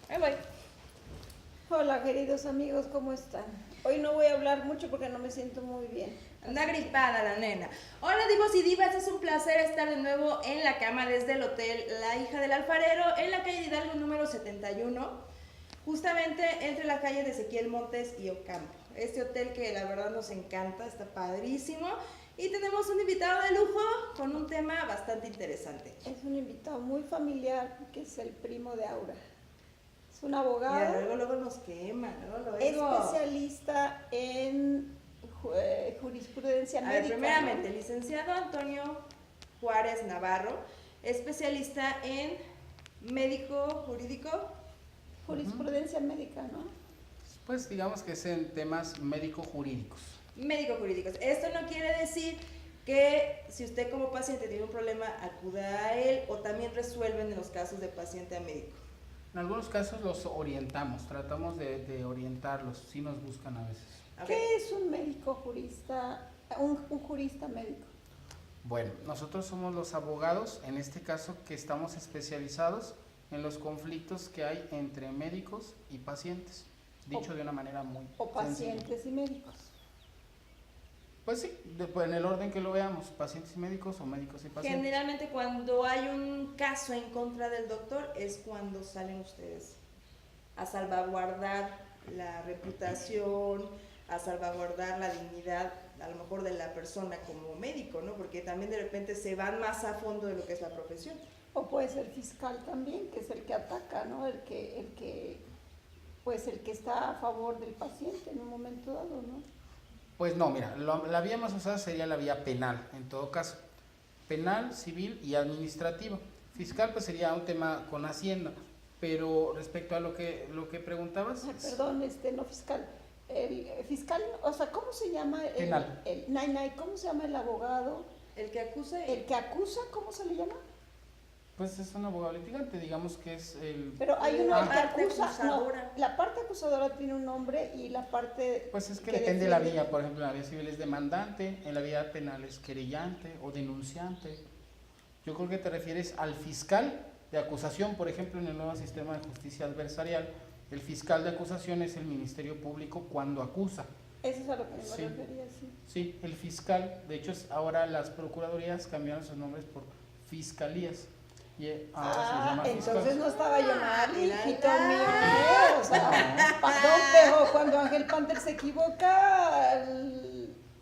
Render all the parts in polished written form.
Ahí voy. Hola queridos amigos, ¿cómo están? Hoy no voy a hablar mucho porque no me siento muy bien. Anda gripada la nena. Hola divos y divas, es un placer estar de nuevo en la cama desde el hotel La Hija del Alfarero en la calle de Hidalgo número 71, justamente entre la calle de Ezequiel Montes y Ocampo. Este hotel que la verdad nos encanta, está padrísimo y tenemos un invitado de lujo con un tema bastante interesante. Es un invitado muy familiar que es el primo de Aura. Es un Y abogado, luego nos quema, luego. especialista en jurisprudencia A médica. ver, primeramente, ¿no? licenciado Antonio Juárez Navarro, especialista en médico jurídico. Jurisprudencia médica, ¿no? Pues digamos que es en temas médico-jurídicos. Médico jurídicos. Esto no quiere decir que si usted como paciente tiene un problema, acuda a él, o también resuelven en los casos de paciente a médico. En algunos casos los orientamos, tratamos de orientarlos, si nos buscan a veces. ¿Qué es un médico jurista, un jurista médico? Bueno, nosotros somos los abogados, en este caso que estamos especializados en los conflictos que hay entre médicos y pacientes, dicho de una manera muy O pacientes sencilla. y médicos. Pues sí, en el orden que lo veamos, pacientes y médicos o médicos y pacientes. Generalmente cuando hay un caso en contra del doctor es cuando salen ustedes a salvaguardar la reputación, a salvaguardar la dignidad a lo mejor de la persona como médico, ¿no? Porque también de repente se van más a fondo de lo que es la profesión. O puede ser fiscal también, que es el que ataca, ¿no? El que está a favor del paciente en un momento dado, ¿no? Pues no, mira, la vía más usada sería la vía penal, en todo caso. Penal, civil y administrativo. Fiscal pues sería un tema con Hacienda, pero respecto a lo que preguntabas... Ay, perdón, no fiscal. El fiscal, o sea, ¿cómo se llama? Penal. ¿Cómo se llama el abogado? El que acusa. El que acusa, ¿cómo se le llama? Pues es un abogado litigante, digamos que es el... Pero hay uno el que parte acusa, no, acusadora. la parte acusadora tiene un nombre y la parte... Pues es que depende de la vía, por ejemplo, en la vía civil es demandante, en la vía penal es querellante o denunciante. Yo creo que te refieres al fiscal de acusación, por ejemplo, en el nuevo sistema de justicia adversarial, el fiscal de acusación es el Ministerio Público cuando acusa. Eso es a lo que me Sí. refería, sí. Sí, el fiscal, de hecho ahora las procuradurías cambiaron sus nombres por fiscalías. Y ahora se llama fiscal. Entonces no estaba yo mal, hijito mira. mío, ¿eh? O sea, perdón, pero cuando Ángel Panter se equivoca,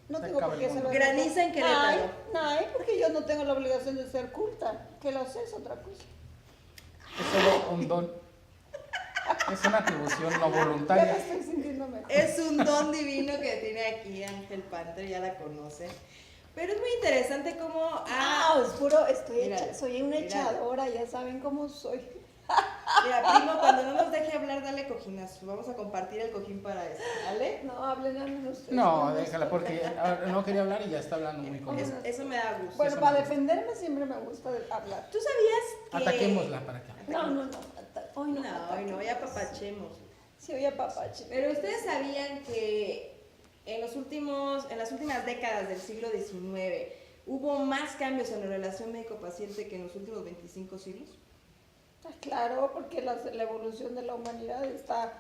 no Se tengo acaba por qué el mundo. saberlo. Graniza en Querétaro. Ay, porque yo no tengo la obligación de ser culta, que lo sé es otra cosa. Es solo un don. Es una atribución no Ya me voluntaria. estoy sintiendo mejor. Es un don divino que tiene aquí Ángel Panter, ya la conocen. Pero es muy interesante cómo... Es puro, Mira, soy una mira. echadora, ya saben cómo soy. Mira, primo, cuando no nos deje hablar, dale cojinazo. Vamos a compartir el cojín para eso, ¿vale? No, hablen ustedes. No, con déjala, gusto. porque no quería hablar y ya está hablando muy cómodo. Eso me da gusto. Bueno, eso para me- defenderme siempre me gusta hablar. ¿Tú sabías que...? Ataquémosla para acá. No. Hoy no. No, ya papachemos. Sí, hoy apapache. Pero ustedes sabían que en las últimas décadas del siglo XIX hubo más cambios en la relación médico-paciente que en los últimos 25 siglos. Claro, porque la evolución de la humanidad está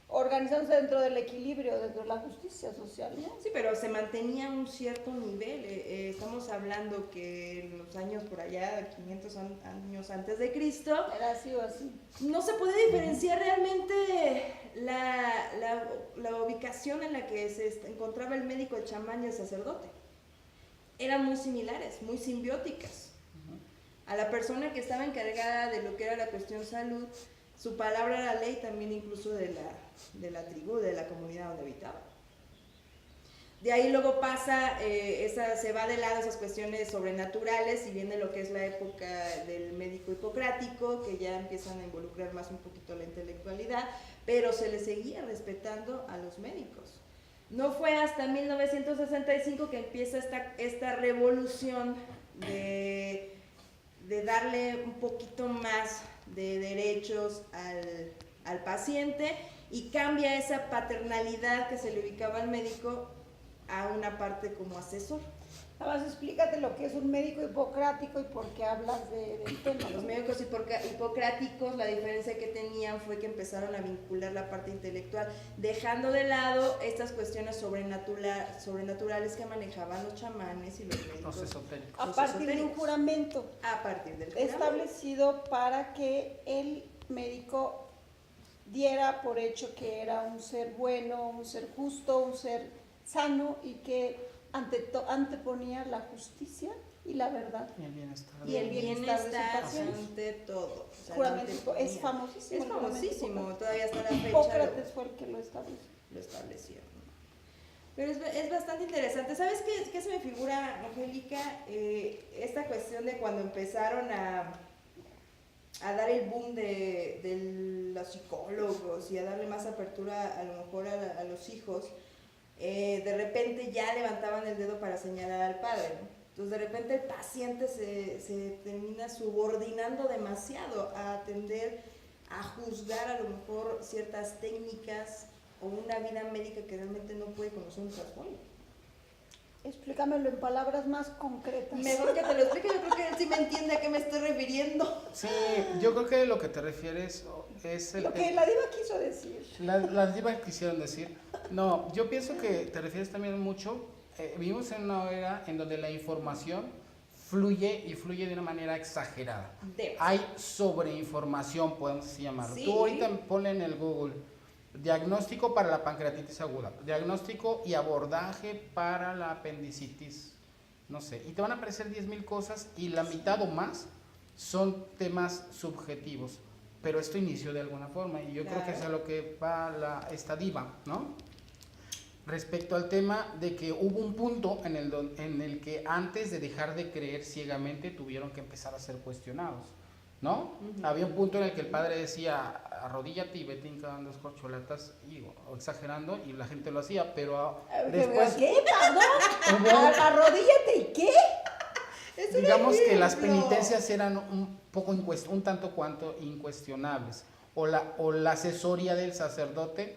organizándose dentro del equilibrio, dentro de la justicia social, ¿no? Sí, pero se mantenía un cierto nivel. Estamos hablando que en los años por allá, 500 años antes de Cristo, Era así o así. no se puede diferenciar realmente la ubicación en la que se encontraba el médico, el chamán y el sacerdote. Eran muy similares, muy simbióticas. A la persona que estaba encargada de lo que era la cuestión salud, su palabra era ley también incluso de la tribu, de la comunidad donde habitaba. De ahí luego pasa, se va de lado esas cuestiones sobrenaturales y viene lo que es la época del médico hipocrático, que ya empiezan a involucrar más un poquito la intelectualidad, pero se le seguía respetando a los médicos. No fue hasta 1965 que empieza esta revolución de darle un poquito más de derechos al paciente y cambia esa paternalidad que se le ubicaba al médico a una parte como asesor. Nada más explícate lo que es un médico hipocrático y por qué hablas del tema. Los médicos hipocráticos, la diferencia que tenían fue que empezaron a vincular la parte intelectual, dejando de lado estas cuestiones sobrenaturales que manejaban los chamanes y los médicos. Los esotéricos. A partir de un juramento. A partir del juramento. Establecido para que el médico diera por hecho que era un ser bueno, un ser justo, un ser sano y que anteponía la justicia y la verdad. Y el bienestar. Y el bienestar de su paciente. ante todo. O sea, Juramento es famosísimo. Es famosísimo, todavía hasta la fecha. Hipócrates fue el que lo estableció. Lo estableció. Pero es bastante interesante. ¿Sabes qué se me figura, Angélica? Esta cuestión de cuando empezaron a dar el boom de los psicólogos y a darle más apertura a lo mejor a los hijos, de repente ya levantaban el dedo para señalar al padre, ¿no? Entonces de repente el paciente se termina subordinando demasiado a atender, a juzgar a lo mejor ciertas técnicas o una vida médica que realmente no puede conocer un trasfondo. Explícamelo en palabras más concretas. Mejor que te lo explique, yo creo que él sí me entiende a qué me estoy refiriendo. Sí, yo creo que lo que te refieres es lo que la diva quiso decir. Las divas quisieron decir. No, yo pienso que te refieres también mucho. Vivimos en una era en donde la información fluye y fluye de una manera exagerada. Hay sobreinformación, podemos así llamarlo. Sí. Tú ahorita ponle en el Google diagnóstico para la pancreatitis aguda, diagnóstico y abordaje para la apendicitis, no sé, y te van a aparecer 10,000 cosas y la mitad o más son temas subjetivos, pero esto inició de alguna forma y yo creo que es a lo que va esta diva, ¿no? Respecto al tema de que hubo un punto en el que antes de dejar de creer ciegamente tuvieron que empezar a ser cuestionados, ¿no? Había un punto en el que el padre decía, arrodíllate y vete hincando 2 corcholatas, o exagerando, y la gente lo hacía, pero después... ¿Qué? ¿Perdón? ¿Arrodíllate y qué? Digamos que las penitencias eran un tanto cuanto incuestionables, o la asesoría del sacerdote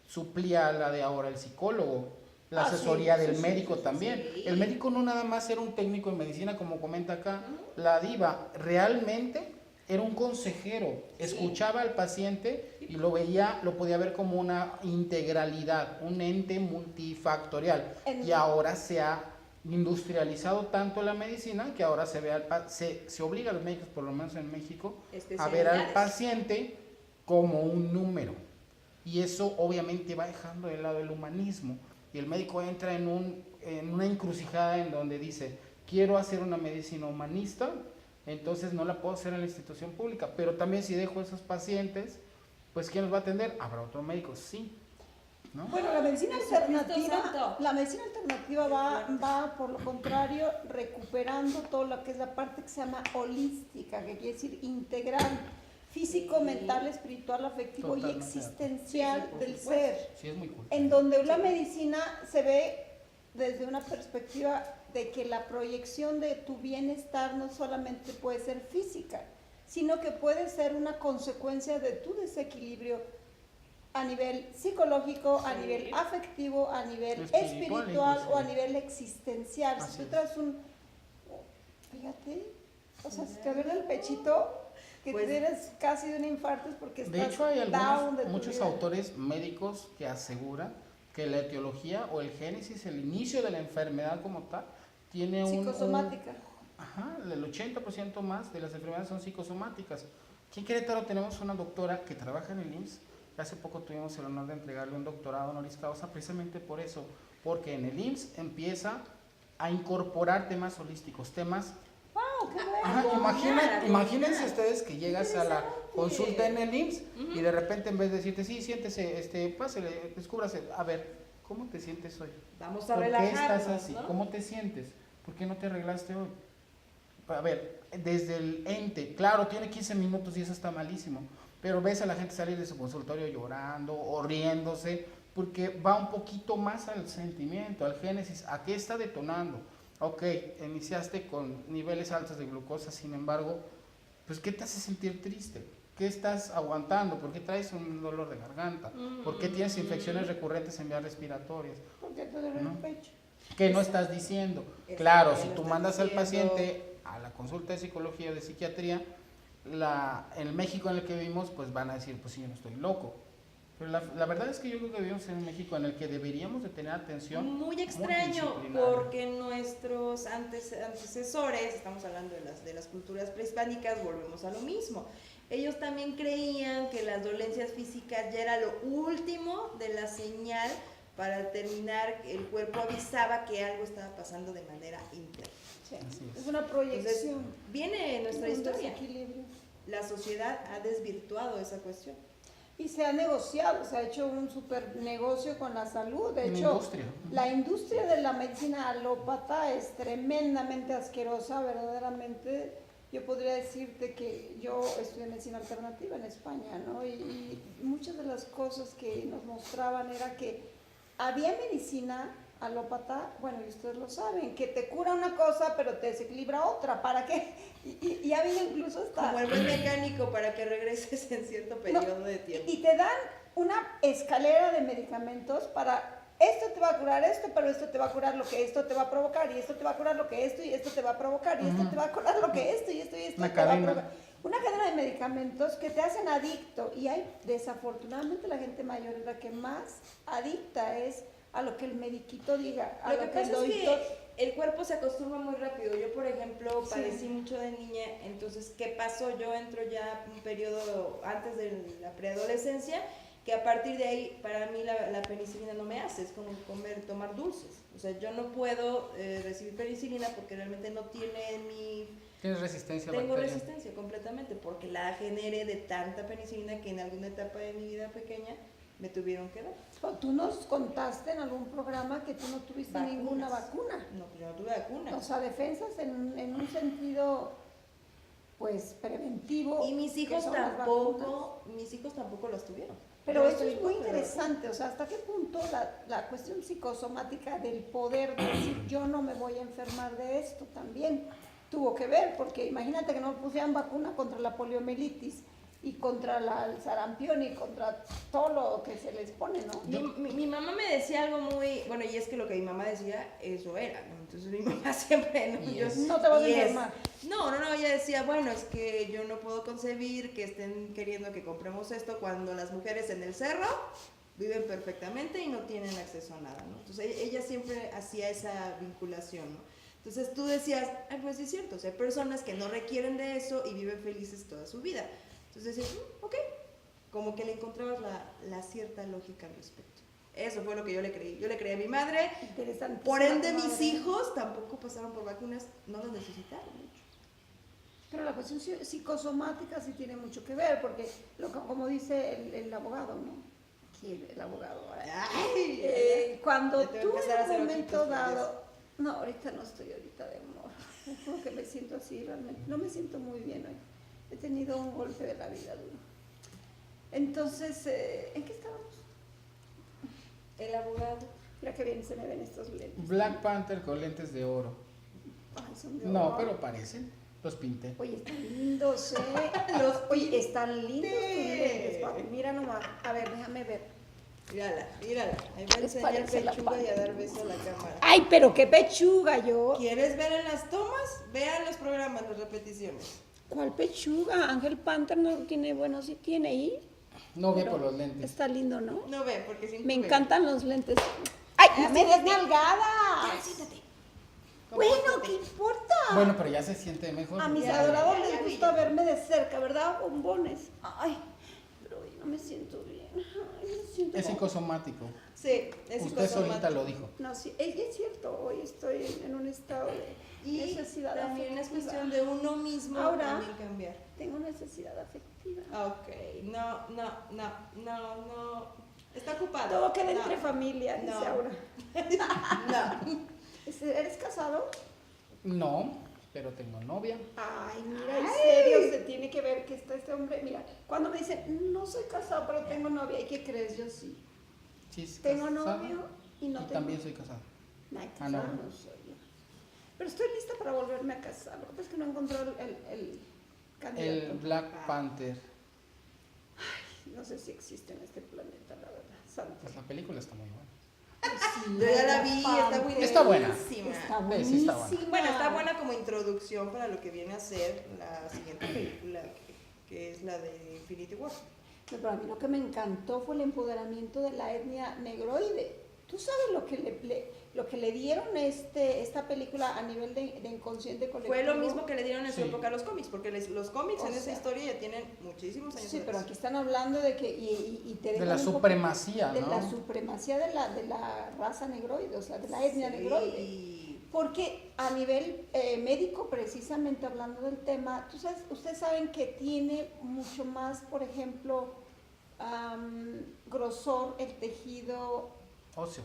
suplía a la de ahora el psicólogo, la asesoría del médico también. Sí. El médico no nada más era un técnico en medicina, como comenta acá la diva, realmente era un consejero, escuchaba al paciente y lo podía ver como una integralidad, un ente multifactorial. Y ahora se ha industrializado tanto la medicina que ahora se obliga a los médicos, por lo menos en México, a ver al paciente como un número. Y eso obviamente va dejando de lado el humanismo. Y el médico entra en una encrucijada en donde dice, quiero hacer una medicina humanista, entonces no la puedo hacer en la institución pública, pero también si dejo esos pacientes, pues ¿quién los va a atender? ¿Habrá otro médico? Sí, ¿no? Bueno, la medicina alternativa va por lo contrario recuperando todo lo que es la parte que se llama holística, que quiere decir integral, físico, mental, espiritual, afectivo Totalmente. y existencial del ser. Sí, es muy cool. En donde la medicina se ve desde una perspectiva de que la proyección de tu bienestar no solamente puede ser física, sino que puede ser una consecuencia de tu desequilibrio a nivel psicológico, a nivel afectivo, a nivel espiritual o a nivel existencial. Si tú traes fíjate, o sea, si te duele el pechito, que pues, tienes casi de un infarto es porque estás de hecho hay down de tu muchos vida. autores médicos que aseguran que la etiología o el génesis, el inicio de la enfermedad como tal, tiene psicosomática. El 80% más de las enfermedades son psicosomáticas. Aquí en Querétaro tenemos una doctora que trabaja en el IMSS. Hace poco tuvimos el honor de entregarle un doctorado honoris causa precisamente por eso, porque en el IMSS empieza a incorporar temas holísticos, temas... ¡Wow! ¡Qué bueno! Imagínense ustedes que llegas a la consulta en el IMSS y de repente en vez de decirte, sí, siéntese, pásele, descúbrase, a ver, ¿cómo te sientes hoy? Vamos a ¿Por qué relajarnos, estás así? ¿no? ¿Cómo te sientes? ¿Por qué no te arreglaste hoy? A ver, desde el ente, claro, tiene 15 minutos y eso está malísimo, pero ves a la gente salir de su consultorio llorando o riéndose, porque va un poquito más al sentimiento, al génesis, ¿a qué está detonando? Ok, iniciaste con niveles altos de glucosa, sin embargo, pues ¿qué te hace sentir triste? ¿Qué estás aguantando? ¿Por qué traes un dolor de garganta? ¿Por qué tienes infecciones recurrentes en vías respiratorias? ¿Por qué te duele el pecho? ¿Qué no estás diciendo? Exacto, Claro, ¿qué si no tú estás mandas al diciendo? paciente a la consulta de psicología o de psiquiatría, el México en el que vivimos, pues van a decir, pues sí, yo no estoy loco. Pero la verdad es que yo creo que vivimos en un México en el que deberíamos de tener atención Muy extraño, multidisciplinaria. porque nuestros antecesores, estamos hablando de las culturas prehispánicas, volvemos a lo mismo. Ellos también creían que las dolencias físicas ya era lo último de la señal para terminar, el cuerpo avisaba que algo estaba pasando de manera interna. Sí, Así es. es una Entonces, proyección. viene nuestra un historia. desequilibrio. La sociedad ha desvirtuado esa cuestión. Y se ha negociado, se ha hecho un super negocio con la salud. De Una hecho, industria. la industria de la medicina alópata es tremendamente asquerosa, verdaderamente. Yo podría decirte que yo estudié medicina alternativa en España, ¿no? Y muchas de las cosas que nos mostraban era que había medicina alópata, bueno, y ustedes lo saben, que te cura una cosa pero te desequilibra otra. ¿Para qué? Y ha habido incluso hasta... Como el buen mecánico para que regreses en cierto periodo de tiempo. Y te dan una escalera de medicamentos para esto te va a curar esto, pero esto te va a curar lo que esto te va a provocar, y esto te va a curar lo que esto, y esto te va a provocar, y esto te va a curar lo que esto, y esto Una te va a cadena. provocar. Una cadena de medicamentos que te hacen adicto, y hay, desafortunadamente, la gente mayor es la que más adicta es a lo que el mediquito diga, a Lo que el pasa es doctor. que el cuerpo se acostumbra muy rápido. Yo, por ejemplo, Sí. padecí mucho de niña, entonces, ¿qué pasó? Yo entro ya un periodo antes de la preadolescencia, que a partir de ahí, para mí la penicilina no me hace, es como tomar dulces. O sea, yo no puedo recibir penicilina porque realmente no tiene Tienes resistencia Tengo bacteriana. resistencia completamente, porque la generé de tanta penicilina que en alguna etapa de mi vida pequeña me tuvieron que dar. Tú nos contaste en algún programa que tú no tuviste Vacunas. ninguna vacuna. No, pues yo no tuve vacuna. O sea, defensas en un sentido, pues, preventivo. Y mis que hijos son las vacunas. tampoco las tuvieron. Pero Yo eso estoy es muy en contra de la interesante, o sea, hasta qué punto la cuestión psicosomática del poder de decir yo no me voy a enfermar de esto también tuvo que ver, porque imagínate que no pusieran vacuna contra la poliomielitis y contra el sarampión y contra todo lo que se les pone, ¿no? Mi mamá me decía algo muy, bueno, y es que lo que mi mamá decía, eso era, ¿no? Entonces mi mamá siempre, ¿no? Y Yo- es. No te vas a y es- enfermar. No, ella decía, bueno, es que yo no puedo concebir que estén queriendo que compremos esto cuando las mujeres en el cerro viven perfectamente y no tienen acceso a nada, ¿no? Entonces ella siempre hacía esa vinculación, ¿no? Entonces tú decías, ay, pues sí es cierto, o sea, hay personas que no requieren de eso y viven felices toda su vida. Entonces decías, ok, como que le encontrabas la cierta lógica al respecto. Eso fue lo que yo le creí. Yo le creí a mi madre, Interesante. por ende mis hijos tampoco pasaron por vacunas, no las necesitaron mucho. Pero la cuestión psicosomática sí tiene mucho que ver, porque como dice el abogado, ¿no? Aquí el abogado. Ay, Cuando ya te voy a tú empezar a en hacer un momento ojitos dado, no, ahorita no estoy ahorita de humor, es como que me siento así realmente, no me siento muy bien hoy, he tenido un golpe de la vida duro. Entonces, ¿en qué estábamos? el abogado. Mira que bien se me ven estos lentes. Black Panther con lentes de oro. Ay, son de No, oro. pero parecen. Los pinté. Oye, están lindos, ¿eh? Oye, están lindos tus lentes, papi. Mira nomás. A ver, déjame ver. Mírala. Ahí va a Les enseñar parece la pechuga y a dar pantalla. beso a la cámara. Ay, pero qué pechuga yo. ¿Quieres ver en las tomas? Vean los programas, las repeticiones. ¿Cuál pechuga? Ángel Panther no tiene, bueno, sí tiene ahí. No ve pero por los lentes. Está lindo, ¿no? No ve, porque sin Me comer. encantan los lentes. ¡Ay, me desnalgadas! Siéntate. Bueno, Compórtate. ¿qué importa? Bueno, pero ya se siente mejor. A mis Ya, adorados ya les vi. gusta verme de cerca, ¿verdad? Bombones. Ay, pero hoy no me siento bien. Ay, me siento Es como- psicosomático. Sí, es Usted solita psicosomático. lo dijo. No, sí, es cierto, hoy estoy en un estado de Y necesidad también es afectiva. cuestión de uno mismo Ahora- también cambiar. Tengo necesidad afectiva. Ok, no. Está ocupado. Todo queda No. entre familia, dice No. Aura. No. ¿Eres casado? No, pero tengo novia. Ay, mira, en serio, se tiene que ver que está este hombre. Mira, cuando me dicen, no soy casado, pero tengo novia, ¿y qué crees? Yo sí. Sí, es Tengo casada. novio y no Y tengo. también soy casado. Ay, Ah, no. casada no soy yo. Pero estoy lista para volverme a casar. Lo que pasa es que no encontré el candidato. El Black Panther. No sé si existe en este planeta, la verdad. Santo. Pues la película está muy buena. Sí, Yo ya la vi, está elefante. buenísima. Está buena. Está Sí, sí, buenísima. está buena. Bueno, está buena como introducción para lo que viene a ser la siguiente película, que es la de Infinity War. No, pero a mí lo que me encantó fue el empoderamiento de la etnia negroide. ¿Tú sabes lo que le dieron esta película a nivel de inconsciente colectivo? Fue lo mismo que le dieron en su Sí. época a los cómics, porque los cómics O en esa sea, historia ya tienen muchísimos años. Sí, pero atrás. aquí están hablando de que, y te De dejan la un poco- supremacía, de ¿no? la supremacía de la raza negroide, o sea, de la etnia Sí. negroide. Porque a nivel médico, precisamente hablando del tema, ustedes saben que tiene mucho más, por ejemplo, grosor el tejido, Ocio.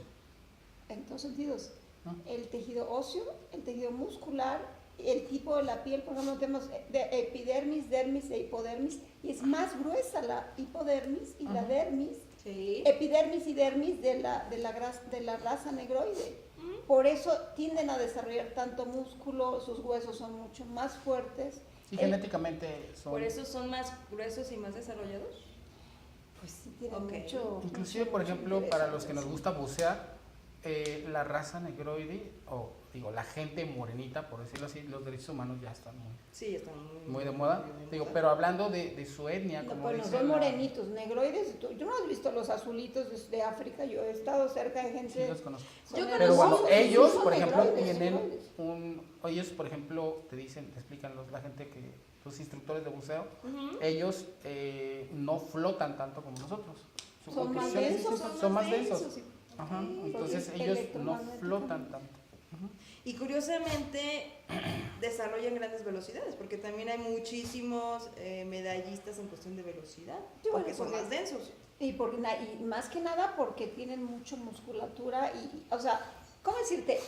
en todos sentidos, ¿no? el tejido óseo, el tejido muscular, el tipo de la piel, por ejemplo, tenemos de epidermis, dermis e hipodermis, y es más gruesa la hipodermis y la Ajá. dermis, Sí. epidermis y dermis de la raza negroide. Por eso tienden a desarrollar tanto músculo, sus huesos son mucho más fuertes. Sí, genéticamente son... Por eso son más gruesos y más desarrollados. Pues sí, tienen Ok. mucho. Inclusive, por ejemplo, para los que nos gusta bucear, la raza negroide, o digo, la gente morenita, por decirlo así, los derechos humanos ya están Sí, están muy de moda. Digo, pero hablando de su etnia, No, como bueno, dice son la- morenitos, negroides. Yo no has visto los azulitos de África, yo he estado cerca de Sí, gente. los conozco. son Yo Pero bueno, conozco- ellos, son por ejemplo, negroides, tienen negroides. ellos, por ejemplo, te dicen, te explican la gente que, los instructores de buceo, Ujú. ellos no flotan tanto como nosotros. Su Son más compresión es- densos, son más densos. sí. Ajá, Ok. entonces Porque ellos no electromagnéticamente. flotan tanto. Ujú. Y curiosamente desarrollan grandes velocidades, porque también hay muchísimos medallistas en cuestión de velocidad, Sí, bueno, porque son porque- más densos. Y más que nada porque tienen mucha musculatura o sea, ¿cómo decirte?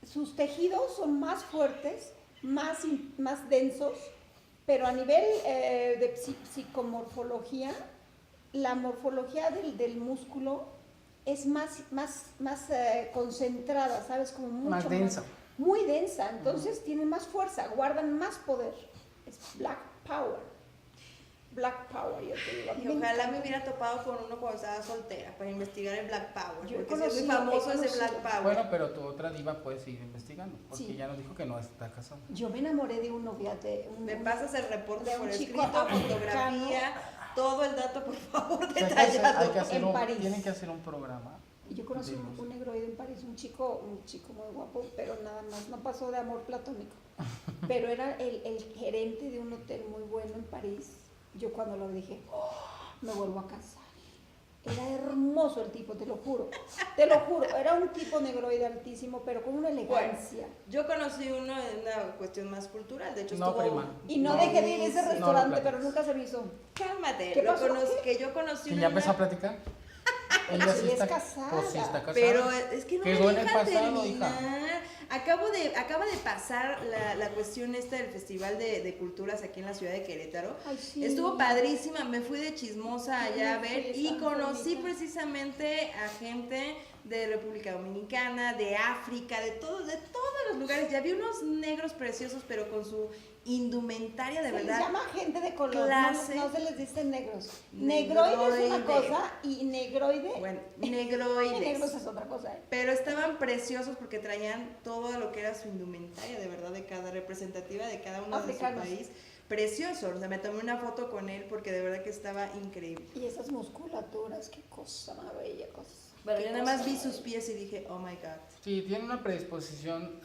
Sus tejidos son más fuertes, más densos, pero a nivel de psicomorfología, la morfología del músculo es más concentrada, ¿sabes? Como mucho Más densa. muy densa, entonces tienen más fuerza, guardan más poder. Es Black Power. Black Power, yo te digo. A mí Y me ojalá encanta. me hubiera topado con uno cuando estaba soltera para investigar el Black Power, Yo he porque sí es muy conocido- famoso he ese conocido. Black Power. Bueno, pero tu otra diva puede seguir investigando, porque Sí. ya nos dijo que no está casada. Yo me enamoré de uno, fíjate. Me pasas el reporte de por un chico escrito, africano. fotografía, todo el dato, por favor, O sea, detallado. hay que hacer En París. tienen que hacer un programa. Y yo conocí Dimos. un negroide en París, un chico muy guapo, pero nada más, no pasó de amor platónico. Pero era el gerente de un hotel muy bueno en París. Yo cuando lo dije, "Oh, me vuelvo a casar". Era hermoso el tipo, te lo juro. Te lo juro, era un tipo negroide altísimo, pero con una elegancia. Yo conocí uno en una cuestión más cultural, de hecho No, estuvo... prima. Y no dejé de ir a ese No, restaurante, no pero nunca se me hizo. Cálmate, ¿Qué lo pasó? que yo conocí ¿Que una ya en empezó a una- platicar? Ella Sí, sí es está casada. Pues sí está casada. Pero es que no Quedó me en el dejan pasado, terminar. Acaba de pasar la cuestión esta del Festival de Culturas aquí en la ciudad de Querétaro. Ay, sí. Estuvo padrísima, me fui de chismosa allá a Sí, ver y estaba conocí bonita. precisamente a gente de República Dominicana, de África, de todos los lugares. Ya vi unos negros preciosos, pero con su indumentaria de Se les verdad. llama gente de color, Clase. no se les dice negros. Negroide. Negroide es una cosa y negroide, Bueno, y negroides. negros es otra cosa. Pero estaban preciosos porque traían todo lo que era su indumentaria, de verdad, de cada representativa de cada uno Africanos. de su país. Precioso, o sea, me tomé una foto con él porque de verdad que estaba increíble. Y esas musculaturas, qué cosa más bella, cosa. Bueno, qué yo nada cosa más vi más sus bella. pies y dije, oh my god. Sí, tiene una predisposición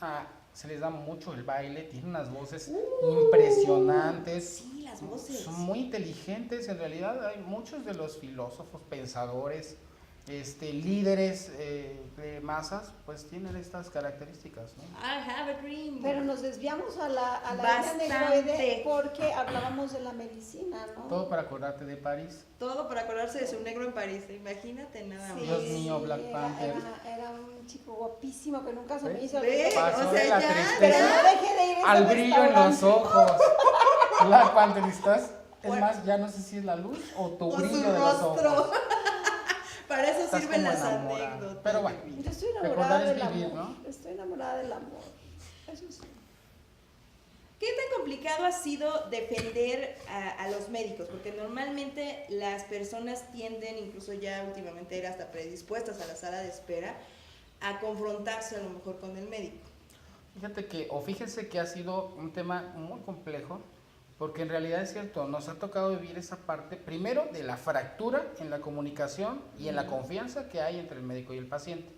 se les da mucho el baile, tienen unas voces impresionantes. Sí, las voces. Son muy inteligentes, en realidad hay muchos de los filósofos, pensadores, líderes de masas, pues tienen estas características, ¿no? I have a dream. Pero nos desviamos a la isla Bastante. negroide porque hablábamos de la medicina, ¿no? Todo para acordarte de París. Todo por acordarse de su negro en París, imagínate nada más. Dios mío, Black Panther. Era un chico guapísimo que nunca se me ¿Ves? hizo Ve, Pasó o sea, de la ya, Pero tristeza no dejé de ir a ese al brillo en los restaurante. ojos. Black Panther, ¿estás? Es Bueno. más, ya no sé si es la luz o tu O brillo su de los rostro. ojos. Para eso Estás sirven como las enamorada. anécdotas. Pero bueno. Yo estoy Recordar enamorada es del vivir, amor. ¿no? Estoy enamorada del amor. Eso sí. ¿Qué tan complicado ha sido defender a los médicos? Porque normalmente las personas tienden, incluso ya últimamente era hasta predispuestas a la sala de espera, a confrontarse a lo mejor con el médico. Fíjense que ha sido un tema muy complejo, porque en realidad es cierto, nos ha tocado vivir esa parte, primero, de la fractura en la comunicación y en la confianza que hay entre el médico y el paciente,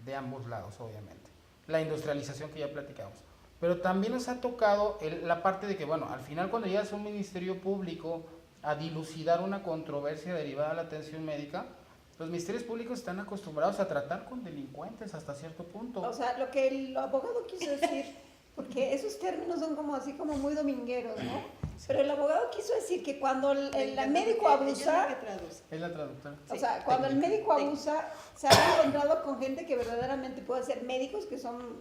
de ambos lados, obviamente. La industrialización que ya platicamos. Pero también nos ha tocado la parte de que, bueno, al final cuando llegas a un ministerio público a dilucidar una controversia derivada de la atención médica, los ministerios públicos están acostumbrados a tratar con delincuentes hasta cierto punto. O sea, lo que el abogado quiso decir, porque esos términos son como así como muy domingueros, ¿no? Sí. Pero el abogado quiso decir que cuando el médico abusa, Es la traductora. o sea, cuando el médico abusa, se ha encontrado con gente que verdaderamente puede ser médicos que son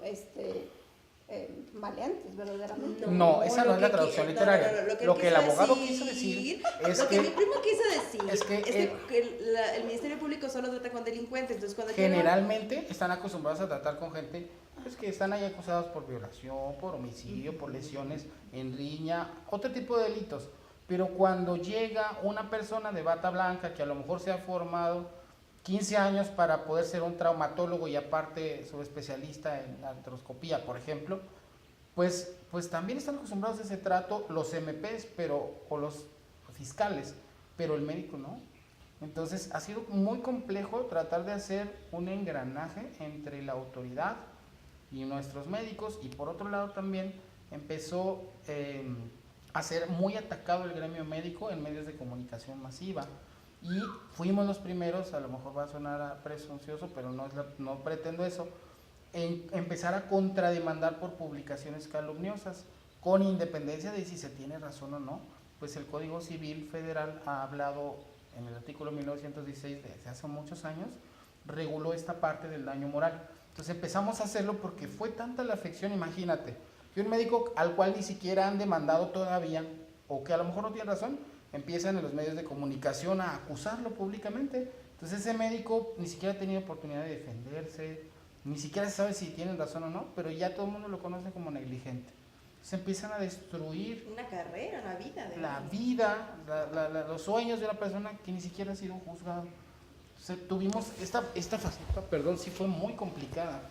maleantes, verdaderamente. No, esa no es la traducción literaria. Lo que el abogado quiso decir es lo que mi primo quiso decir es que el Ministerio Público solo trata con delincuentes, entonces cuando generalmente están acostumbrados a tratar con gente pues, que están ahí acusados por violación, por homicidio, por lesiones en riña, otro tipo de delitos. Pero cuando llega una persona de bata blanca que a lo mejor se ha formado 15 años para poder ser un traumatólogo y aparte subespecialista en artroscopía, por ejemplo, pues también están acostumbrados a ese trato los MPs o los fiscales, pero el médico no. Entonces ha sido muy complejo tratar de hacer un engranaje entre la autoridad y nuestros médicos, y por otro lado también empezó a ser muy atacado el gremio médico en medios de comunicación masiva. Y fuimos los primeros, a lo mejor va a sonar presuncioso, pero no pretendo eso, en empezar a contrademandar por publicaciones calumniosas, con independencia de si se tiene razón o no. Pues el Código Civil Federal ha hablado en el artículo 1916, desde hace muchos años, reguló esta parte del daño moral. Entonces empezamos a hacerlo porque fue tanta la afección, imagínate, que un médico al cual ni siquiera han demandado todavía, o que a lo mejor no tiene razón, empiezan en los medios de comunicación a acusarlo públicamente. Entonces ese médico ni siquiera ha tenido oportunidad de defenderse, ni siquiera se sabe si tienen razón o no, pero ya todo el mundo lo conoce como negligente. Entonces empiezan a destruir una carrera, una vida. La vida, los sueños de una persona que ni siquiera ha sido juzgado. Entonces, tuvimos esta faceta, perdón, sí fue muy complicada.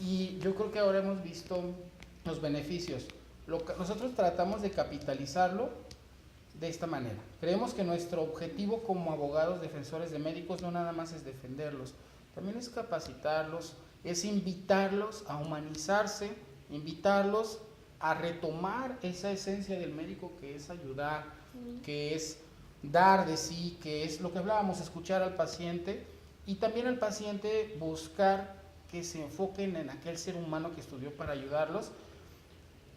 Y yo creo que ahora hemos visto los beneficios. Nosotros tratamos de capitalizarlo de esta manera. Creemos que nuestro objetivo como abogados defensores de médicos no nada más es defenderlos, también es capacitarlos, es invitarlos a humanizarse, invitarlos a retomar esa esencia del médico que es ayudar, que es dar de sí, que es lo que hablábamos, escuchar al paciente, y también al paciente buscar que se enfoquen en aquel ser humano que estudió para ayudarlos,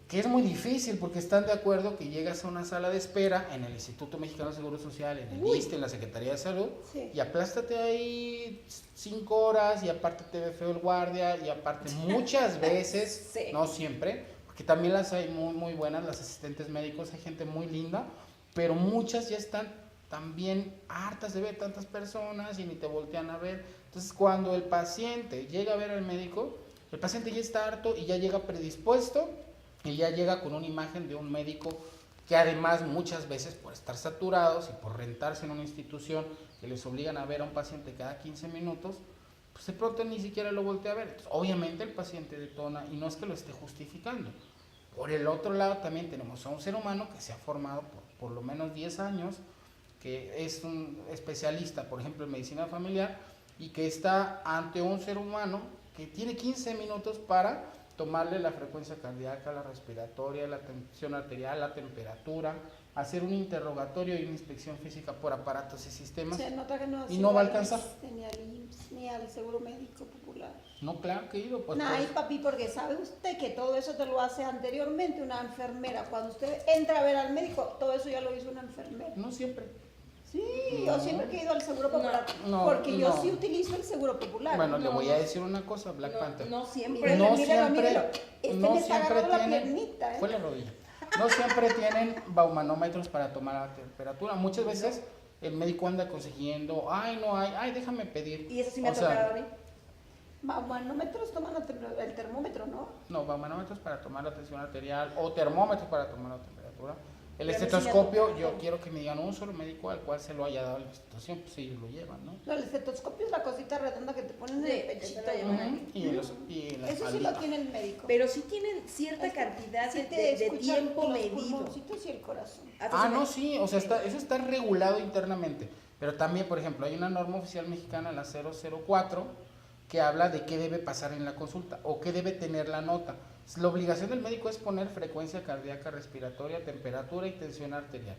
que es muy difícil porque están de acuerdo que llegas a una sala de espera en el Instituto Mexicano de Seguro Social, en el ISSSTE, en la Secretaría de Salud, sí, y aplástate ahí 5 horas y aparte te ve feo el guardia y aparte muchas veces, sí, no siempre, porque también las hay muy, muy buenas, las asistentes médicos, hay gente muy linda, pero muchas ya están también hartas de ver tantas personas y ni te voltean a ver. Entonces cuando el paciente llega a ver al médico, el paciente ya está harto y ya llega predispuesto y ya llega con una imagen de un médico que además muchas veces por estar saturados y por rentarse en una institución que les obligan a ver a un paciente cada 15 minutos, pues de pronto ni siquiera lo voltea a ver. Entonces, obviamente el paciente detona y no es que lo esté justificando. Por el otro lado también tenemos a un ser humano que se ha formado por lo menos 10 años, que es un especialista, por ejemplo, en medicina familiar, y que está ante un ser humano que tiene 15 minutos para tomarle la frecuencia cardíaca, la respiratoria, la tensión arterial, la temperatura, hacer un interrogatorio y una inspección física por aparatos y sistemas. Se nota que no, y no va a alcanzar. Ni al IMSS, ni al Seguro Médico Popular. No, claro que he ido. Pues, Ay, papi, porque sabe usted que todo eso te lo hace anteriormente una enfermera. Cuando usted entra a ver al médico, todo eso ya lo hizo una enfermera. No siempre. Sí, yo siempre que he ido al Seguro Popular, porque yo sí utilizo el Seguro Popular. Bueno, le voy a decir una cosa, Black Panther. No siempre. No siempre. No siempre tienen. La piernita, fue la rodilla. No siempre tienen baumanómetros para tomar la temperatura. Muchas veces el médico anda consiguiendo, no hay, déjame pedir. Y eso sí me ha tocado a mí. Baumanómetros toman el termómetro, ¿no? No, baumanómetros para tomar la tensión arterial o termómetros para tomar la temperatura. El Pero estetoscopio, sí, yo quiero que me digan un solo médico al cual se lo haya dado la institución, pues ellos lo llevan, ¿no? No, el estetoscopio es la cosita redonda que te ponen en Sí, el ese pechito. lo llevan aquí. Y en la Eso sí espaldita. lo tiene el médico. Pero sí tienen cierta cantidad Sí de, te de escuchan tiempo los medido. pulmoncitos y el corazón. Hasta Ah, se me- no, sí, o sea, eso está regulado internamente. Pero también, por ejemplo, hay una norma oficial mexicana, la 004, que habla de qué debe pasar en la consulta o qué debe tener la nota. La obligación del médico es poner frecuencia cardíaca, respiratoria, temperatura y tensión arterial.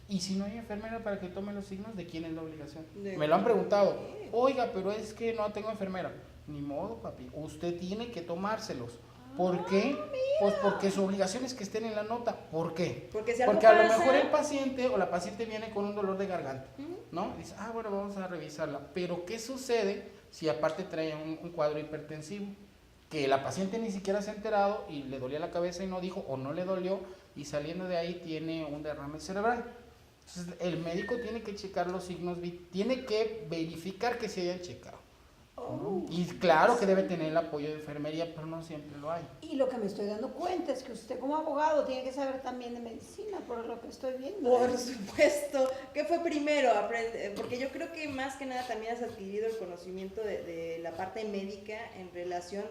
Y si no hay enfermera para que tome los signos, ¿de quién es la obligación? Me lo han preguntado. Oiga, pero es que no tengo enfermera. Ni modo, papi. Usted tiene que tomárselos. ¿Por qué? Pues porque su obligación es que estén en la nota. ¿Por qué? Porque si algo Porque a lo pasa- mejor el paciente o la paciente viene con un dolor de garganta, ¿no? Dice, bueno, vamos a revisarla. Pero ¿qué sucede si aparte trae un cuadro hipertensivo? Que la paciente ni siquiera se ha enterado y le dolía la cabeza y no dijo, o no le dolió, y saliendo de ahí tiene un derrame cerebral. Entonces el médico tiene que checar los signos, tiene que verificar que se hayan checado. ¿No? Y claro que debe tener el apoyo de enfermería, pero no siempre lo hay. Y lo que me estoy dando cuenta es que usted como abogado tiene que saber también de medicina, por lo que estoy viendo. Por supuesto. ¿Qué fue primero? Porque yo creo que más que nada también has adquirido el conocimiento de la parte médica en relación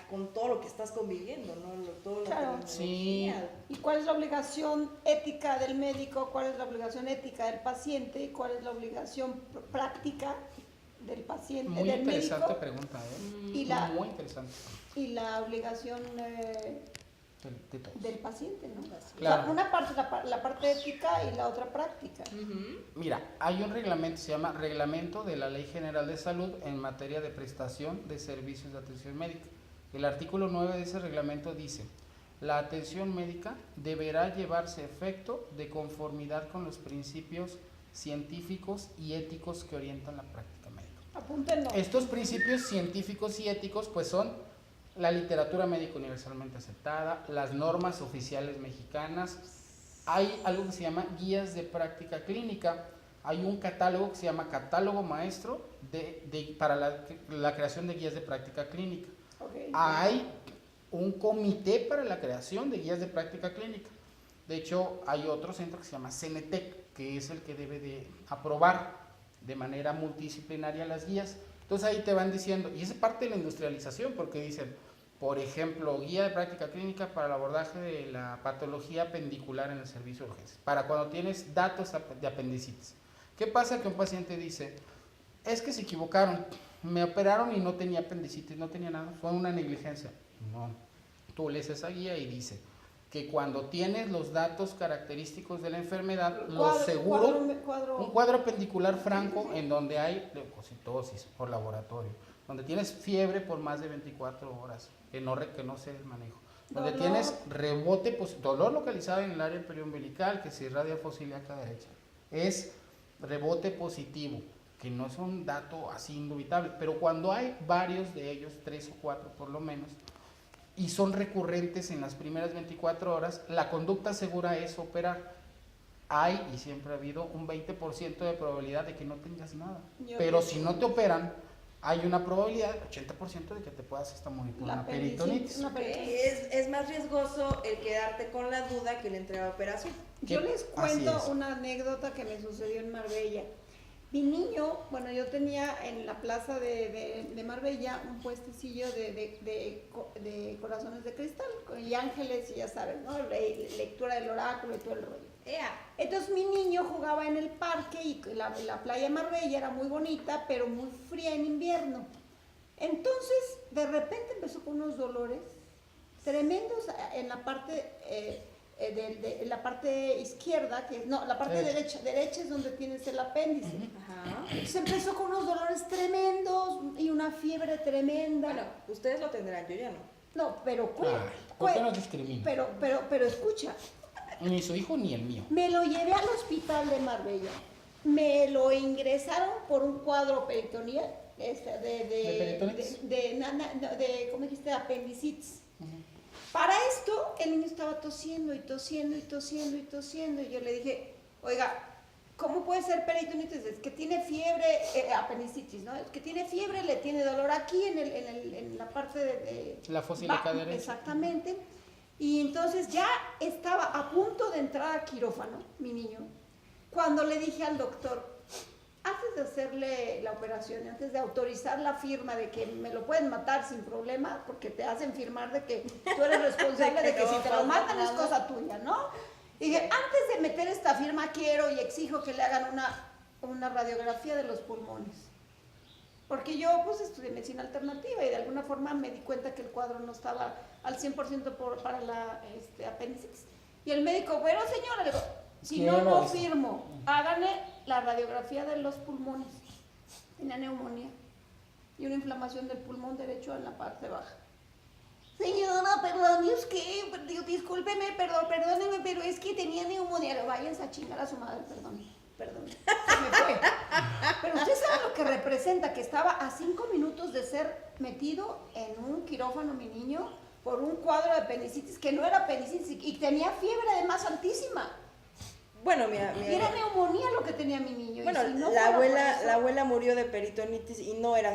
con todo lo que estás conviviendo, ¿no? Todo lo Claro. que Sí. ¿Y cuál es la obligación ética del médico? ¿Cuál es la obligación ética del paciente? ¿Y cuál es la obligación práctica del paciente, Muy del interesante médico? pregunta, ¿eh? Y la- Muy interesante. Y la obligación De todos. del paciente, ¿no? Claro. O sea, una parte la parte ética y la otra práctica. Mira, hay un reglamento, se llama Reglamento de la Ley General de Salud en materia de prestación de servicios de atención médica. El artículo 9 de ese reglamento dice, la atención médica deberá llevarse a efecto de conformidad con los principios científicos y éticos que orientan la práctica médica. Apúntenlo. Estos principios científicos y éticos pues son la literatura médica universalmente aceptada, las normas oficiales mexicanas, hay algo que se llama guías de práctica clínica, hay un catálogo que se llama Catálogo Maestro para la creación de guías de práctica clínica. Okay. Hay un comité para la creación de guías de práctica clínica. De hecho, hay otro centro que se llama CENETEC, que es el que debe de aprobar de manera multidisciplinaria las guías. Entonces ahí te van diciendo, y es parte de la industrialización, porque dicen, por ejemplo, guía de práctica clínica para el abordaje de la patología apendicular en el servicio de urgencias, para cuando tienes datos de apendicitis. ¿Qué pasa? Que un paciente dice, es que se equivocaron, me operaron y no tenía apendicitis, no tenía nada, fue una negligencia. No, tú lees esa guía y dice que cuando tienes los datos característicos de la enfermedad, lo seguro, un cuadro apendicular franco en donde hay leucocitosis por laboratorio, donde tienes fiebre por más de 24 horas, que no se manejo, donde tienes rebote, dolor localizado en el área periumbilical que se irradia fosiliaca derecha, es rebote positivo, que no es un dato así indubitable, pero cuando hay varios de ellos, 3 o 4 por lo menos, y son recurrentes en las primeras 24 horas, la conducta segura es operar. Hay, y siempre ha habido, un 20% de probabilidad de que no tengas nada. Pero si no te operan, hay una probabilidad del 80% de que te puedas hasta morir por una peritonitis. Es más riesgoso el quedarte con la duda que el entrar a operación. Yo les cuento una anécdota que me sucedió en Marbella. Mi niño, bueno, yo tenía en la plaza de Marbella un puestecillo de corazones de cristal y ángeles, y ya sabes, ¿no? Lectura del oráculo y todo el rollo. Entonces mi niño jugaba en el parque y la playa de Marbella era muy bonita, pero muy fría en invierno. Entonces, de repente empezó con unos dolores tremendos en la parte de la parte izquierda, la parte derecha es donde tienes el apéndice. Ajá. Se empezó con unos dolores tremendos y una fiebre tremenda. Bueno, ustedes lo tendrán, yo ya no. No, pero ¿por qué no discrimina? pero escucha. Ni su hijo ni el mío. Me lo llevé al hospital de Marbella. Me lo ingresaron por un cuadro peritoneal, ¿De peritonitis? ¿cómo dijiste? Apendicitis. Para esto, el niño estaba tosiendo y tosiendo y tosiendo y tosiendo. Y yo le dije, oiga, ¿cómo puede ser peritonitis? Es que tiene fiebre, apendicitis, ¿no? Es que tiene fiebre, le tiene dolor aquí en la parte de... La fosiliaca derecha. Exactamente. Y entonces ya estaba a punto de entrar a quirófano, mi niño, cuando le dije al doctor, antes de hacerle la operación, antes de autorizar la firma de que me lo pueden matar sin problema, porque te hacen firmar de que tú eres responsable de que si te lo matan es cosa tuya, ¿no? Y dije, antes de meter esta firma quiero y exijo que le hagan una radiografía de los pulmones. Porque yo pues estudié medicina alternativa y de alguna forma me di cuenta que el cuadro no estaba al 100% para la apendicitis. Y el médico, bueno señora, le digo, si no firmo, háganle la radiografía de los pulmones. Tenía neumonía y una inflamación del pulmón derecho en la parte baja. Señora, perdón, es que, discúlpeme, perdóneme, pero es que tenía neumonía. Váyanse a chingar a su madre, perdón, se me fue. Pero usted sabe lo que representa, que estaba a 5 minutos de ser metido en un quirófano, mi niño, por un cuadro de apendicitis, que no era apendicitis, y tenía fiebre además altísima. Bueno, mira. Era neumonía lo que tenía mi niño. Bueno, y si no la abuela murió de peritonitis y no era